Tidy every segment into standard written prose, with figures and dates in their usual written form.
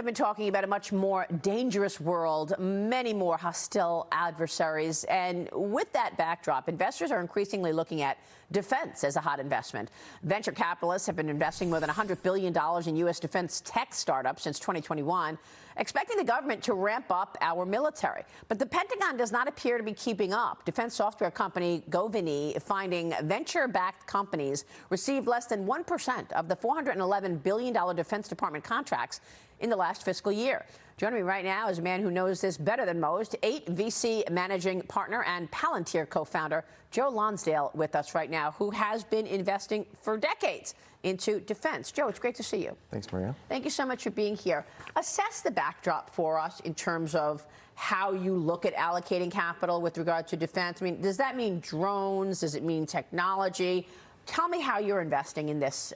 have been talking about a much more dangerous world, many more hostile adversaries. And with that backdrop, investors are increasingly looking at defense as a hot investment. Venture capitalists have been investing more than $100 billion in U.S. defense tech startups since 2021, expecting the government to ramp up our military. But the Pentagon does not appear to be keeping up. Defense software company Gotham finding venture-backed companies received less than 1% of the $411 billion Defense Department contracts in the last fiscal year. Joining me right now is a man who knows this better than most, 8 VC managing partner and Palantir co-founder Joe Lonsdale with us right now, who has been investing for decades into defense. Joe, it's great to see you. Thanks, Maria. Thank you so much for being here. Assess the backdrop for us in terms of how you look at allocating capital with regard to defense. I mean, does that mean drones? Does it mean technology? Tell me how you're investing in this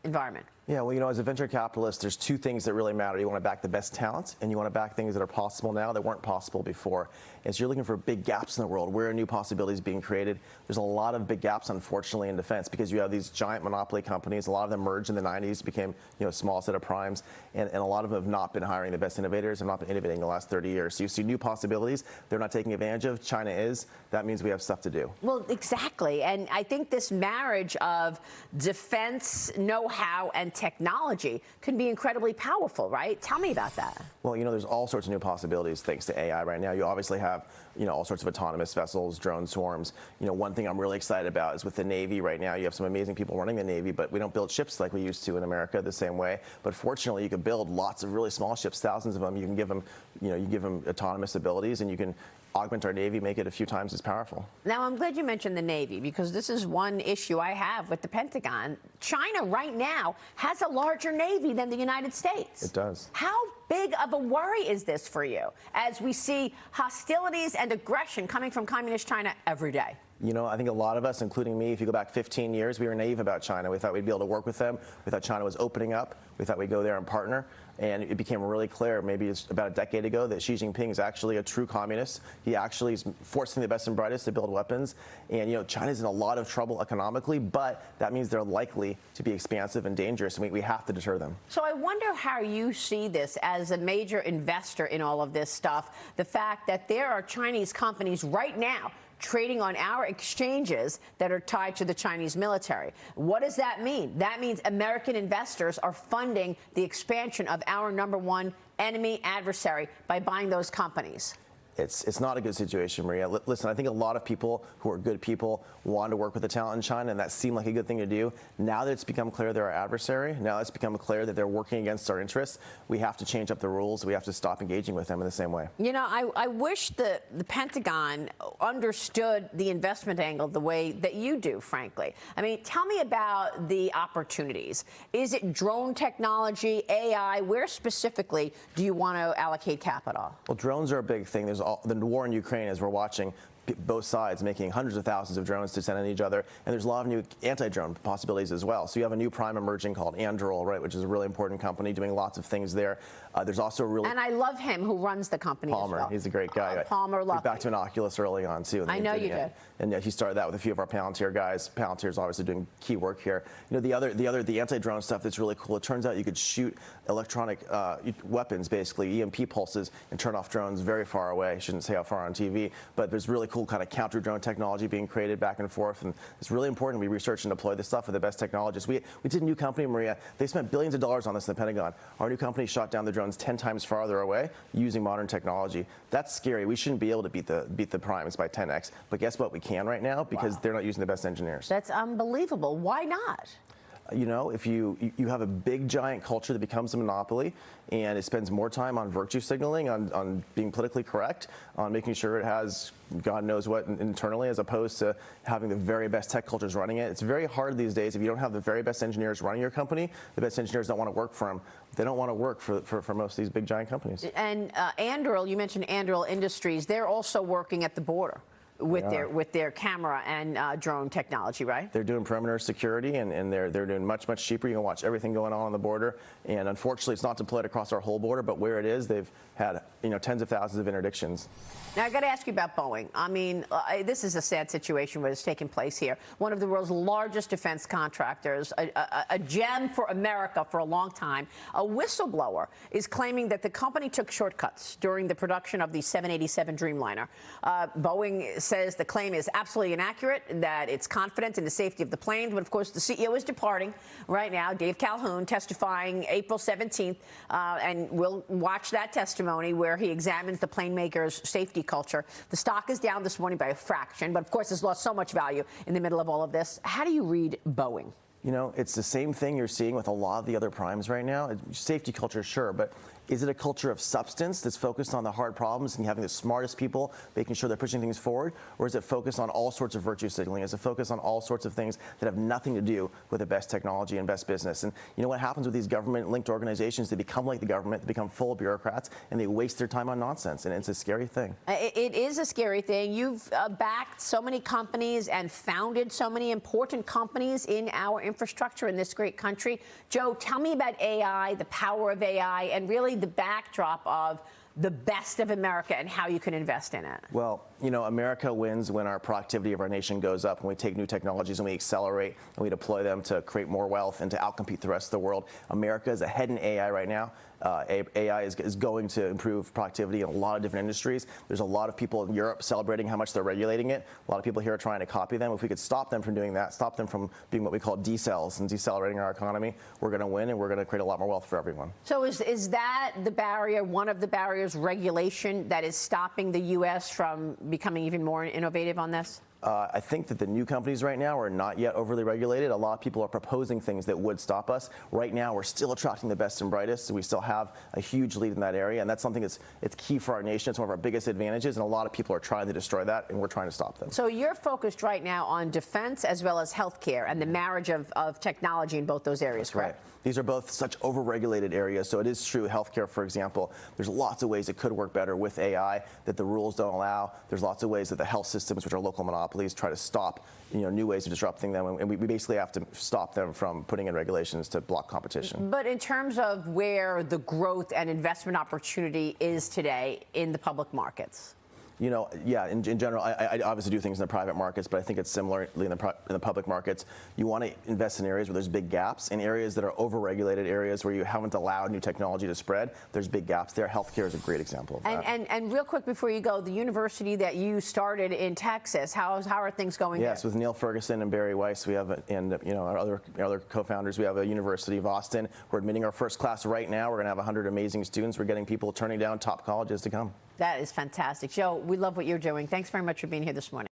environment. Yeah, well, as a venture capitalist, there's 2 things that really matter. You want to back the best talent, and you want to back things that are possible now that weren't possible before. And so you're looking for big gaps in the world. Where are new possibilities being created? There's a lot of big gaps, unfortunately, in defense because you have these giant monopoly companies. A lot of them merged in the 90s, became a small set of primes, and a lot of them have not been hiring the best innovators, have not been innovating in the last 30 years. So you see new possibilities they're not taking advantage of. China is. That means we have stuff to do. Well, exactly. And I think this marriage of defense, know-how, and technology can be incredibly powerful, right? Tell me about that. Well, there's all sorts of new possibilities thanks to AI right now. You obviously have, all sorts of autonomous vessels, drone swarms. One thing I'm really excited about is with the Navy right now, you have some amazing people running the Navy, but we don't build ships like we used to in America the same way. But fortunately, you can build lots of really small ships, thousands of them. You can give them, you give them autonomous abilities, and you can augment our Navy, make it a few times as powerful. Now, I'm glad you mentioned the Navy because this is one issue I have with the Pentagon. China right now has a larger Navy than the United States. It does. How big of a worry is this for you as we see hostilities and aggression coming from communist China every day? I think a lot of us, including me, if you go back 15 years, we were naive about China. We thought we'd be able to work with them. We thought China was opening up. We thought we'd go there and partner. And it became really clear, maybe it's about a decade ago, that Xi Jinping is actually a true communist. He actually is forcing the best and brightest to build weapons. And, China's in a lot of trouble economically, but that means they're likely to be expansive and dangerous, and we have to deter them. So I wonder how you see this as a major investor in all of this stuff, the fact that there are Chinese companies right now trading on our exchanges that are tied to the Chinese military. What does that mean? That means American investors are funding the expansion of our #1 enemy adversary by buying those companies. It's not a good situation, Maria. Listen, I think a lot of people who are good people want to work with the talent in China, and that seemed like a good thing to do. Now that it's become clear they're our adversary, now it's become clear that they're working against our interests, we have to change up the rules. We have to stop engaging with them in the same way. I wish the Pentagon understood the investment angle the way that you do, frankly. I mean, tell me about the opportunities. Is it drone technology, AI? Where specifically do you want to allocate capital? Well, drones are a big thing. There's the war in Ukraine, as we're watching, both sides making hundreds of thousands of drones to send at each other, and there's a lot of new anti-drone possibilities as well. So you have a new prime emerging called Anduril, right, which is a really important company doing lots of things there. There's also a really... And I love him, who runs the company Palmer, as well. He's a great guy. Palmer, love him. Back to an Oculus early on, too. I know you did. And he started that with a few of our Palantir guys. Palantir is obviously doing key work here. The anti-drone stuff that's really cool, it turns out you could shoot electronic weapons, basically, EMP pulses, and turn off drones very far away. I shouldn't say how far on TV, but there's really cool kind of counter-drone technology being created back and forth, and it's really important we research and deploy this stuff with the best technologists. We did a new company, Maria. They spent billions of dollars on this in the Pentagon. Our new company shot down the drones 10 times farther away using modern technology. That's scary. We shouldn't be able to beat the primes by 10x, but guess what? We can right now because they're not using the best engineers. That's unbelievable. Why not? If you have a big giant culture that becomes a monopoly and it spends more time on virtue signaling, on being politically correct, on making sure it has God knows what internally, as opposed to having the very best tech cultures running it. It's very hard these days if you don't have the very best engineers running your company. The best engineers don't want to work for them. They don't want to work for most of these big giant companies. And Anduril, you mentioned Anduril Industries. They're also working at the border. with their camera and drone technology, right? They're doing perimeter security, and they're doing much cheaper. You can watch everything going on the border, and unfortunately, it's not deployed across our whole border. But where it is, they've had tens of thousands of interdictions. Now, I got to ask you about Boeing. I mean, this is a sad situation what is taking place here. One of the world's largest defense contractors, a gem for America for a long time, a whistleblower is claiming that the company took shortcuts during the production of the 787 Dreamliner. Boeing says the claim is absolutely inaccurate, that it's confident in the safety of the planes. But, of course, the CEO is departing right now, Dave Calhoun, testifying April 17th, and we'll watch that testimony where he examines the plane maker's safety culture. The stock is down this morning by a fraction, but of course has lost so much value in the middle of all of this. How do you read Boeing? It's the same thing you're seeing with a lot of the other primes right now. Safety culture, sure, but is it a culture of substance that's focused on the hard problems and having the smartest people making sure they're pushing things forward? Or is it focused on all sorts of virtue signaling? Is it focused on all sorts of things that have nothing to do with the best technology and best business? And what happens with these government-linked organizations? They become like the government, they become full of bureaucrats, and they waste their time on nonsense, and it's a scary thing. It is a scary thing. You've backed so many companies and founded so many important companies in our infrastructure in this great country. Joe, tell me about AI, the power of AI, and really the backdrop of the best of America and how you can invest in it. Well, America wins when our productivity of our nation goes up, when we take new technologies and we accelerate and we deploy them to create more wealth and to outcompete the rest of the world. America is ahead in AI right now. AI is going to improve productivity in a lot of different industries. There's a lot of people in Europe celebrating how much they're regulating it. A lot of people here are trying to copy them. If we could stop them from doing that, stop them from being what we call decels and decelerating our economy, we're going to win, and we're going to create a lot more wealth for everyone. So is that the barrier, one of the barriers, regulation, that is stopping the U.S. from becoming even more innovative on this? I think that the new companies right now are not yet overly regulated. A lot of people are proposing things that would stop us. Right now, we're still attracting the best and brightest, so we still have a huge lead in that area, and that's something it's key for our nation. It's one of our biggest advantages, and a lot of people are trying to destroy that, and we're trying to stop them. So you're focused right now on defense as well as healthcare and the marriage of technology in both those areas, correct? Right. These are both such overregulated areas. So it is true, healthcare, for example, there's lots of ways it could work better with AI that the rules don't allow. There's lots of ways that the health systems, which are local monopolies, try to stop new ways of disrupting them. And we basically have to stop them from putting in regulations to block competition. But in terms of where the growth and investment opportunity is today in the public markets? Yeah, in general, I obviously do things in the private markets, but I think it's similarly in the public markets. You want to invest in areas where there's big gaps, in areas that are overregulated, areas where you haven't allowed new technology to spread. There's big gaps there. Healthcare is a great example of that. And real quick before you go, the university that you started in Texas, how are things going there? Yes, with Neil Ferguson and Barry Weiss, we have, our other co-founders, we have a University of Austin. We're admitting our first class right now. We're going to have 100 amazing students. We're getting people turning down top colleges to come. That is fantastic. Joe, we love what you're doing. Thanks very much for being here this morning.